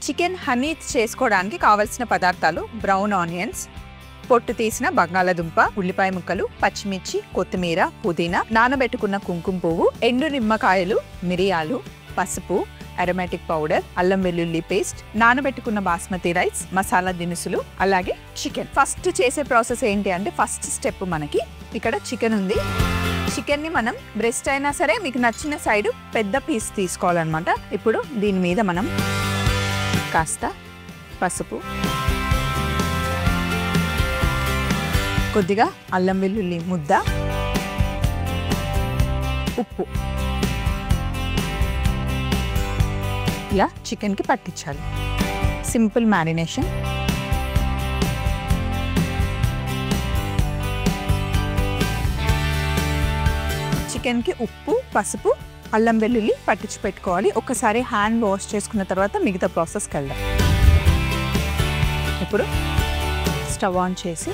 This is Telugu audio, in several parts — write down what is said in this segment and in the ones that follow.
చికెన్ హనీ చేసుకోవడానికి కావలసిన పదార్థాలు బ్రౌన్ ఆనియన్స్, పొట్టు తీసిన బంగాళదుంప, ఉల్లిపాయ ముక్కలు, పచ్చిమిర్చి, కొత్తిమీర, పుదీనా, నానబెట్టుకున్న కుంకుమ పువ్వు, ఎండు నిమ్మకాయలు, మిరియాలు, పసుపు, అరోమాటిక్ పౌడర్, అల్లం వెల్లుల్లి పేస్ట్, నానబెట్టుకున్న బాస్మతి రైస్, మసాలా దినుసులు, అలాగే చికెన్. ఫస్ట్ చేసే ప్రాసెస్ ఏంటి అంటే ఫస్ట్ స్టెప్ మనకి ఇక్కడ చికెన్ ఉంది. చికెన్ ని మనం బ్రెస్ట్ అయినా సరే మీకు నచ్చిన సైడ్ పెద్ద పీస్ తీసుకోవాలన్నమాట. ఇప్పుడు దీని మీద మనం కాస్త పసుపు, కొద్దిగా అల్లం వెల్లుల్లి ముద్ద, ఉప్పు ఇలా చికెన్కి పట్టించాలి. Simple marination. చికెన్కి ఉప్పు, పసుపు, అల్లం వెల్లుల్లి పట్టించి పెట్టుకోవాలి. ఒక్కసారి హ్యాండ్ వాష్ చేసుకున్న తర్వాత మిగతా ప్రాసెస్కి వెళ్దాం. ఇప్పుడు స్టవ్ ఆన్ చేసి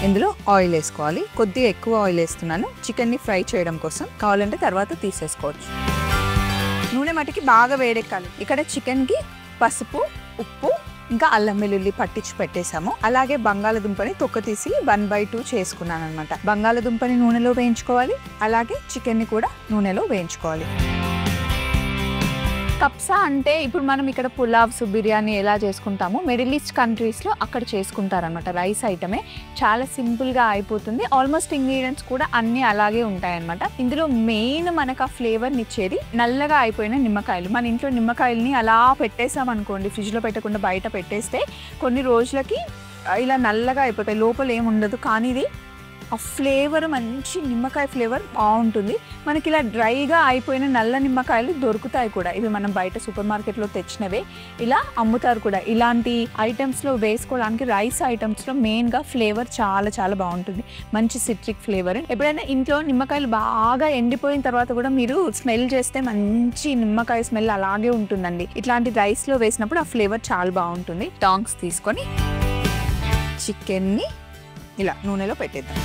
ఇందులో ఆయిల్ వేసుకోవాలి. కొద్దిగా ఎక్కువ ఆయిల్ వేస్తున్నాను చికెన్ని ఫ్రై చేయడం కోసం. కావాలంటే తర్వాత తీసేసుకోవచ్చు. నూనె మటుకి బాగా వేడెక్కాలి. ఇక్కడ చికెన్కి పసుపు, ఉప్పు, ఇంకా అల్లం వెల్లుల్లి పట్టించి పెట్టేసాము. అలాగే బంగాళదుంపని తొక్క తీసి 1/2 చేసుకున్నాను అనమాట. బంగాళదుంపని నూనెలో వేయించుకోవాలి, అలాగే చికెన్ని కూడా నూనెలో వేయించుకోవాలి. కప్సా అంటే ఇప్పుడు మనం ఇక్కడ పులావ్స్, బిర్యానీ ఎలా చేసుకుంటామో మిడిల్ ఈస్ట్ కంట్రీస్లో అక్కడ చేసుకుంటారనమాట. రైస్ ఐటమే చాలా సింపుల్గా అయిపోతుంది. ఆల్మోస్ట్ ఇంగ్రీడియంట్స్ కూడా అన్నీ అలాగే ఉంటాయన్నమాట. ఇందులో మెయిన్ మనకు ఆ ఫ్లేవర్ని ఇచ్చేది నల్లగా అయిపోయిన నిమ్మకాయలు. మన ఇంట్లో నిమ్మకాయలని అలా పెట్టేసామనుకోండి, ఫ్రిడ్జ్లో పెట్టకుండా బయట పెట్టేస్తే కొన్ని రోజులకి ఇలా నల్లగా అయిపోతాయి, లోపల ఏముండదు. కానీ ఇది ఆ ఫ్లేవర్ మంచి నిమ్మకాయ ఫ్లేవర్ బాగుంటుంది. మనకి ఇలా డ్రైగా అయిపోయిన నల్ల నిమ్మకాయలు దొరుకుతాయి కూడా. ఇవి మనం బయట సూపర్ మార్కెట్లో తెచ్చినవే ఇలా అమ్ముతారు కూడా. ఇలాంటి ఐటమ్స్లో వేసుకోవడానికి రైస్ ఐటమ్స్లో మెయిన్గా ఫ్లేవర్ చాలా చాలా బాగుంటుంది. మంచి సిట్రిక్ ఫ్లేవర్. ఎప్పుడైనా ఇంట్లో నిమ్మకాయలు బాగా ఎండిపోయిన తర్వాత కూడా మీరు స్మెల్ చేస్తే మంచి నిమ్మకాయ స్మెల్ అలాగే ఉంటుందండి. ఇట్లాంటి రైస్లో వేసినప్పుడు ఆ ఫ్లేవర్ చాలా బాగుంటుంది. టాంగ్స్ తీసుకొని చికెన్ని ఇలా నూనెలో పెట్టేద్దాం.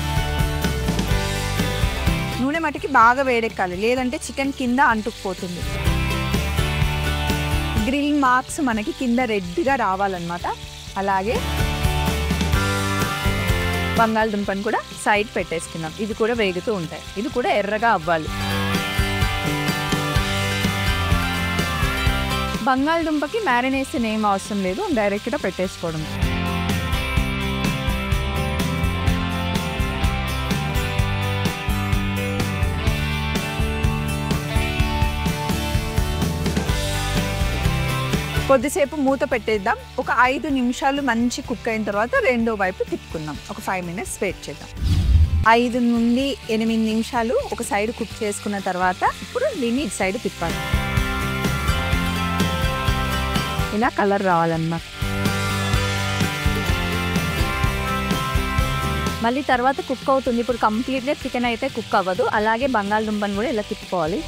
నూనె మటుకి బాగా వేడెక్కాలి, లేదంటే చికెన్ కింద అంటుకుపోతుంది. గ్రిల్ మార్క్స్ మనకి కింద రెడ్గా రావాలన్నమాట. అలాగే బంగాళదుంపని కూడా సైడ్ పెట్టేసుకున్నాం. ఇది కూడా వేగుతూ ఉంటాయి. ఇది కూడా ఎర్రగా అవ్వాలి. బంగాళదుంపకి మ్యారినేషన్ ఏం అవసరం లేదు, డైరెక్ట్గా పెట్టేసుకోవడం. కొద్దిసేపు మూత పెట్టేద్దాం. ఒక 5 నిమిషాలు మంచి కుక్ అయిన తర్వాత రెండో వైపు తిప్పుకుందాం. ఒక 5 minutes వెయిట్ చేద్దాం. 5 నుండి 8 నిమిషాలు ఒక సైడ్ కుక్ చేసుకున్న తర్వాత ఇప్పుడు దీన్ని ఇటు సైడ్ తిప్పాలి. ఇలా కలర్ రావాలన్నమాట. మళ్ళీ తర్వాత కుక్ అవుతుంది. ఇప్పుడు కంప్లీట్గా చికెన్ అయితే కుక్ అవ్వదు. అలాగే బంగాళదుంపని కూడా ఇలా తిప్పుకోవాలి.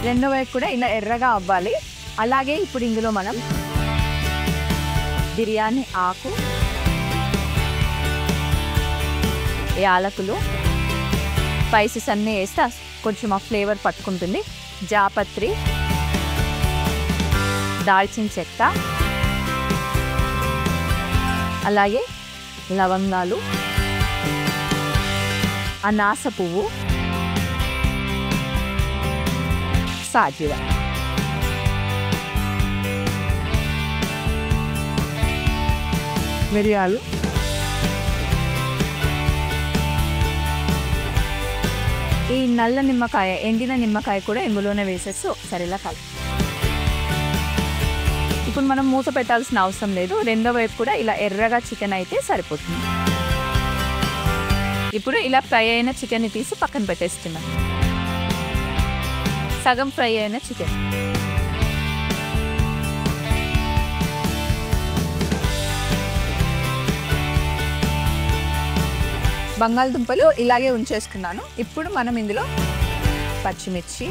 రెండో వైపు కూడా ఇలా ఎర్రగా అవ్వాలి. అలాగే ఇప్పుడు ఇందులో మనం బిర్యానీ ఆకు, యాలకులు, స్పైసెస్ అన్నీ వేస్తే కొంచెం ఆ ఫ్లేవర్ పట్టుకుంటుంది. జాపత్రి, దాల్చిన చెక్క, అలాగే లవంగాలు, అనాస పువ్వు, సాజీరా. మిరియాలు, ఈ నల్ల నిమ్మకాయ, ఎండిన నిమ్మకాయ కూడా ఇందులోనే వేసేసి ఒకసారి ఇలా కలుపు. ఇప్పుడు మనం మూత పెట్టాల్సిన అవసరం లేదు. రెండో వైపు కూడా ఇలా ఎర్రగా చికెన్ అయితే సరిపోతుంది. ఇప్పుడు ఇలా ఫ్రై అయిన చికెన్ని తీసి పక్కన పెట్టేస్తున్నాం. సగం ఫ్రై అయిన చికెన్. బంగాళదుంపలు ఇలాగే ఉంచేసుకున్నాను. ఇప్పుడు మనం ఇందులో పచ్చిమిర్చి,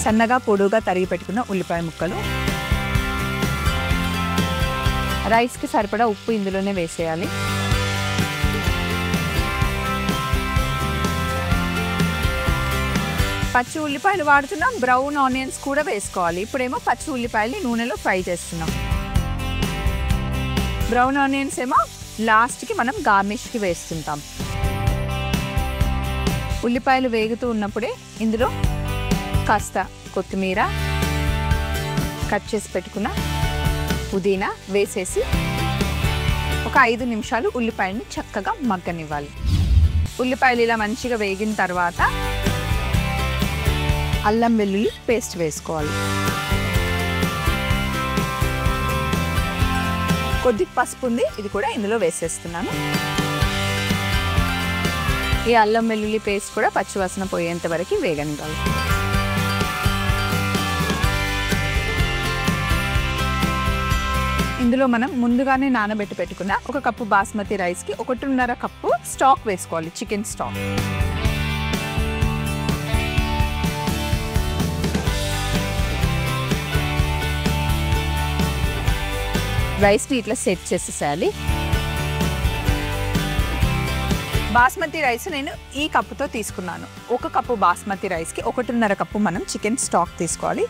సన్నగా పొడుగా తరిగి పెట్టుకున్న ఉల్లిపాయ ముక్కలు, రైస్కి సరిపడా ఉప్పు ఇందులోనే వేసేయాలి. పచ్చి ఉల్లిపాయలు వాడుతున్నాం, బ్రౌన్ ఆనియన్స్ కూడా వేసుకోవాలి. ఇప్పుడేమో పచ్చి ఉల్లిపాయలు నూనెలో ఫ్రై చేస్తున్నాం. బ్రౌన్ ఆనియన్స్ ఏమో లాస్ట్కి మనం గార్నిష్కి వేస్తుంటాం. ఉల్లిపాయలు వేగుతూ ఉన్నప్పుడే ఇందులో కాస్త కొత్తిమీర, కట్ చేసి పెట్టుకున్న పుదీనా వేసేసి ఒక 5 నిమిషాలు ఉల్లిపాయలని చక్కగా మగ్గనివ్వాలి. ఉల్లిపాయలు ఇలా మంచిగా వేగిన తర్వాత అల్లం వెల్లుల్లి పేస్ట్ వేసుకోవాలి. కొద్ది పసుపు ఉంది, ఇది కూడా ఇందులో వేసేస్తున్నాను. ఈ అల్లం వెల్లుల్లి పేస్ట్ కూడా పచ్చివాసన పోయేంత వరకు వేగనివ్వాలి. ఇందులో మనం ముందుగానే నానబెట్టి పెట్టుకున్న 1 కప్పు బాస్మతి రైస్కి 1.5 కప్పు స్టాక్ వేసుకోవాలి, చికెన్ స్టాక్. రైస్ని ఇట్లా సెట్ చేసేసేయాలి. బాస్మతి రైస్ నేను ఈ కప్పుతో తీసుకున్నాను. 1 కప్పు బాస్మతి రైస్కి 1.5 కప్పు మనం చికెన్ స్టాక్ తీసుకోవాలి.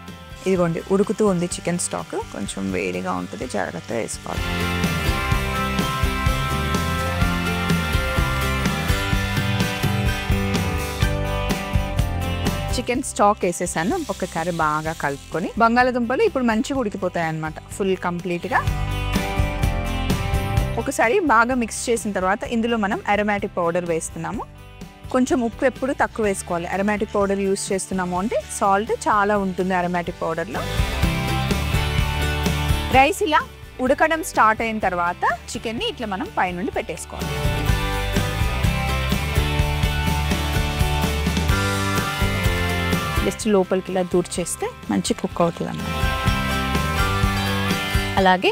ఇదిగోండి ఉడుకుతూ ఉంది చికెన్ స్టాక్, కొంచెం వేడిగా ఉంటుంది, జాగ్రత్తగా వేసుకోవాలి. చికెన్ స్టాక్ వేసేసాను. ఒక్కసారి బాగా కలుపుకొని బంగాళదుంపలు ఇప్పుడు మంచిగా ఉడికిపోతాయి అన్నమాట, ఫుల్ కంప్లీట్గా. ఒకసారి బాగా మిక్స్ చేసిన తర్వాత ఇందులో మనం అరోమాటిక్ పౌడర్ వేస్తున్నాము. కొంచెం ఉప్పు ఎప్పుడు తక్కువ వేసుకోవాలి. అరోమాటిక్ పౌడర్ యూస్ చేస్తున్నాము అంటే సాల్ట్ చాలా ఉంటుంది అరోమాటిక్ పౌడర్లో. రైస్ ఇలా ఉడకడం స్టార్ట్ అయిన తర్వాత చికెన్ని ఇట్లా మనం పైనుండి పెట్టేసుకోవాలి. జస్ట్ లోపలికి ఇలా దూర్ చేస్తే మంచి కుక్ అవుతుంది అన్నమాట. అలాగే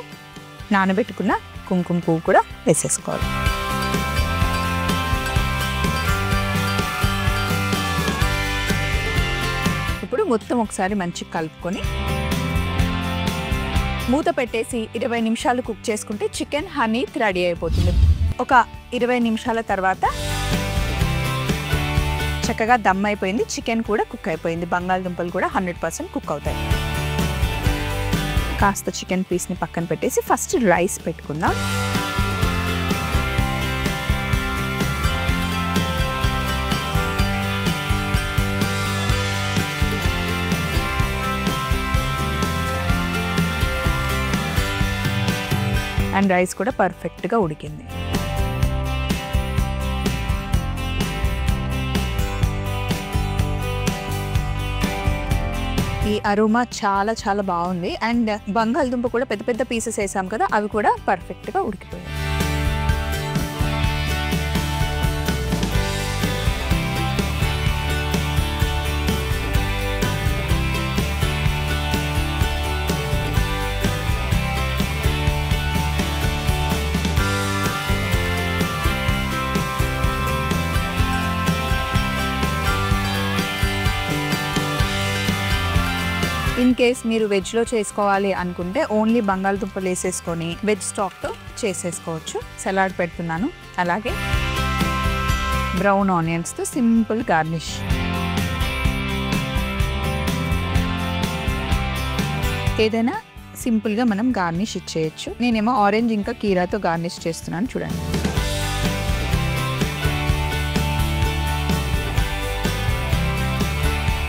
నానబెట్టుకున్న కుంకుమ పువ్వు కూడా వేసేసుకోవాలి. ఇప్పుడు మొత్తం ఒకసారి మంచిగా కలుపుకొని మూత పెట్టేసి 20 నిమిషాలు కుక్ చేసుకుంటే చికెన్ హనీత్ రెడీ అయిపోతుంది. ఒక 20 నిమిషాల తర్వాత చక్కగా దమ్ అయిపోయింది, చికెన్ కూడా కుక్ అయిపోయింది, బంగాళదుంపలు కూడా 100% కుక్ అవుతాయి. కాస్త చికెన్ పీస్ని పక్కన పెట్టేసి ఫస్ట్ రైస్ పెట్టుకుందాం. అండ్ రైస్ కూడా పర్ఫెక్ట్గా ఉడికింది. ఈ అరోమా చాలా చాలా బాగుంది. అండ్ బంగాళదుంప కూడా పెద్ద పెద్ద పీసెస్ వేసాం కదా, అవి కూడా పర్ఫెక్ట్గా ఉడికిపోయాయి. ఇన్ కేస్ మీరు వెజ్లో చేసుకోవాలి అనుకుంటే ఓన్లీ బంగాళదుంపలు వేసేసుకొని వెజ్ స్టాక్తో చేసేసుకోవచ్చు. సలాడ్ పెడుతున్నాను. అలాగే బ్రౌన్ ఆనియన్స్తో సింపుల్ గార్నిష్. ఏదైనా సింపుల్గా మనం గార్నిష్ ఇచ్చేయచ్చు. నేనేమో ఆరెంజ్ ఇంకా కీరాతో గార్నిష్ చేస్తున్నాను, చూడండి.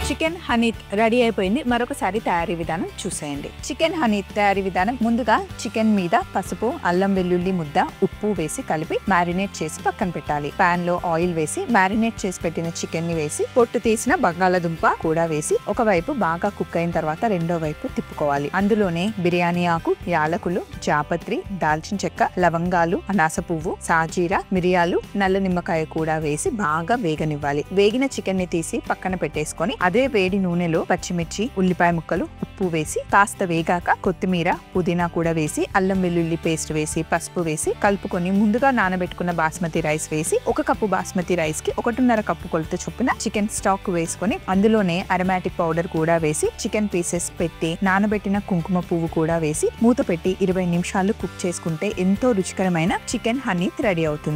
చికెన్ హనీత్ రెడీ అయిపోయింది. మరొకసారి తయారీ విధానం చూసేయండి. చికెన్ హనీత్ తయారీ విధానం: ముందుగా చికెన్ మీద పసుపు, అల్లం వెల్లుల్లి ముద్ద, ఉప్పు వేసి కలిపి మ్యారినేట్ చేసి పక్కన పెట్టాలి. పాన్ లో ఆయిల్ వేసి మ్యారినేట్ చేసి పెట్టిన చికెన్ ని వేసి పొట్టు తీసిన బంగాళదుంప కూడా వేసి ఒకవైపు బాగా కుక్ అయిన తర్వాత రెండో వైపు తిప్పుకోవాలి. అందులోనే బిర్యానీ ఆకు, యాలకులు, జాపత్రి, దాల్చిన చెక్క, లవంగాలు, అనాస పువ్వు, సాజీరా, మిరియాలు, నల్ల నిమ్మకాయ కూడా వేసి బాగా వేగనివ్వాలి. వేగిన చికెన్ ని తీసి పక్కన పెట్టేసుకొని అదే వేడి నూనెలో పచ్చిమిర్చి, ఉల్లిపాయ ముక్కలు, ఉప్పు వేసి కాస్త వేగాక కొత్తిమీర, పుదీనా కూడా వేసి అల్లం వెల్లుల్లి పేస్ట్ వేసి పసుపు వేసి కలుపుకొని ముందుగా నానబెట్టుకున్న బాస్మతి రైస్ వేసి 1 కప్పు బాస్మతి రైస్ కి 1.5 కప్పు కొలత చొప్పున చికెన్ స్టాక్ వేసుకొని అందులోనే అరోమాటిక్ పౌడర్ కూడా వేసి చికెన్ పీసెస్ పెట్టి నానబెట్టిన కుంకుమ పువ్వు కూడా వేసి మూత పెట్టి 20 నిమిషాలు కుక్ చేసుకుంటే ఎంతో రుచికరమైన చికెన్ హనీ రెడీ అవుతుంది.